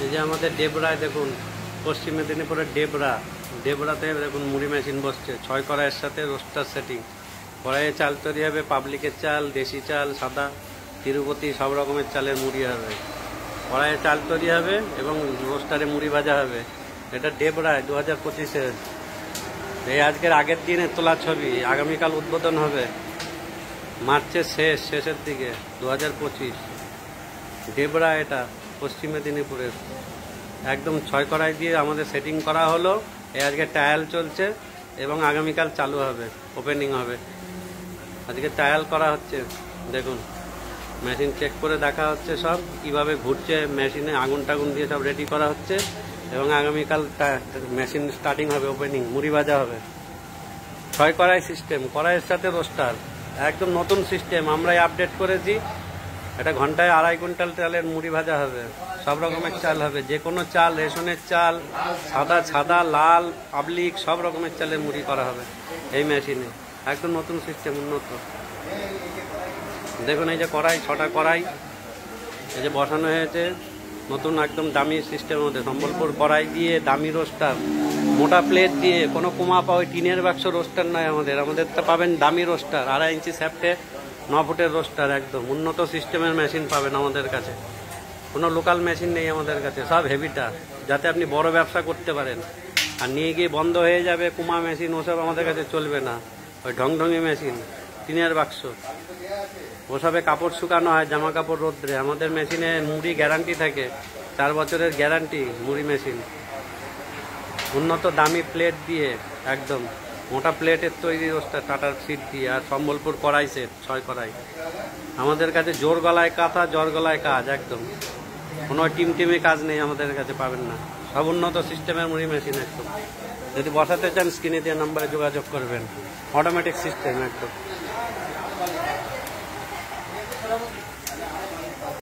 এই যে আমাদের ডেবরায় দেখুন, পশ্চিম মেদিনীপুরের ডেবরাতে দেখুন মুড়ি মেশিন বসছে 6 কড়াইয়ের সাথে রোস্টার সেটিং। কড়াইয়ে চাল তৈরি হবে, পাবলিকের চাল, দেশি চাল, সাদা, তিরুপতি, সব রকমের চালের মুড়ি হবে। কড়াইয়ে চাল তৈরি হবে এবং রোস্টারে মুড়ি ভাজা হবে। এটা ডেবরায় 2025-এর এই আজকের আগের দিনে তোলা ছবি। আগামীকাল উদ্বোধন হবে, মার্চের শেষের দিকে 2025। ডেবরা এটা পশ্চিম মেদিনীপুরের একদম 6 কড়াই দিয়ে আমাদের সেটিং করা হলো। এই আজকে ট্রায়াল চলছে এবং আগামীকাল চালু হবে, ওপেনিং হবে। আজকে ট্রায়াল করা হচ্ছে, দেখুন মেশিন চেক করে দেখা হচ্ছে সব কিভাবে ঘুরছে, মেশিনে আগুন টাগুন দিয়ে সব রেডি করা হচ্ছে এবং আগামীকাল মেশিন স্টার্টিং হবে, ওপেনিং, মুড়ি ভাজা হবে। 6 কড়াই সিস্টেম, কড়াইয়ের সাথে রোস্টার, একদম নতুন সিস্টেম আমরাই আপডেট করেছি। এটা ঘন্টায় 2.5 কুইন্টাল চালের মুড়ি ভাজা হবে। সব রকমের চাল হবে, যে কোনো চাল, রেশনের চাল, সাদা, লাল, পাবলিক, সব রকমের চালের মুড়ি করা হবে এই মেশিনে। একদম নতুন সিস্টেম, উন্নত। দেখুন এই যে কড়াই, 6টা কড়াই এই যে বসানো হয়েছে নতুন, একদম দামি সিস্টেমের মধ্যে। সম্বলপুর কড়াই দিয়ে দামি রোস্টার, মোটা প্লেট দিয়ে, কোনো কুমা পাওয়া টিনের বাক্স রোস্টার নয় আমাদের তো পাবেন দামি রোস্টার, 2.5 ইঞ্চি স্যাফটে 9 ফুটের রোস্টার। একদম উন্নত সিস্টেমের মেশিন পাবেন আমাদের কাছে। কোনো লোকাল মেশিন নেই আমাদের কাছে, সব হেভিটা, যাতে আপনি বড় ব্যবসা করতে পারেন। আর নিয়ে গিয়ে বন্ধ হয়ে যাবে কুমা মেশিন, ওসব আমাদের কাছে চলবে না। ওই ঢংঢঙি মেশিন, টিনের বাক্স, ওসবে কাপড় শুকানো হয়, জামা কাপড় রোদ্রে। আমাদের মেশিনে মুড়ি গ্যারান্টি থাকে, 4 বছরের গ্যারান্টি মুড়ি মেশিন। উন্নত দামি প্লেট দিয়ে, একদম মোটা প্লেটের তৈরি রোস্টার, টাটার সিট দিয়ে, আর সম্বলপুর কড়াই সেট 6 কড়াই। আমাদের কাছে জোর গলায় কাঁথা, জ্বর গলায় কাজ, একদম কোনো টিমে কাজ নেই আমাদের কাছে, পাবেন না। সব উন্নত সিস্টেমের মুড়ি মেশিন একদম। যদি বসাতে চান স্ক্রিনে দেওয়া নাম্বারে যোগাযোগ করবেন, অটোমেটিক সিস্টেম একদম।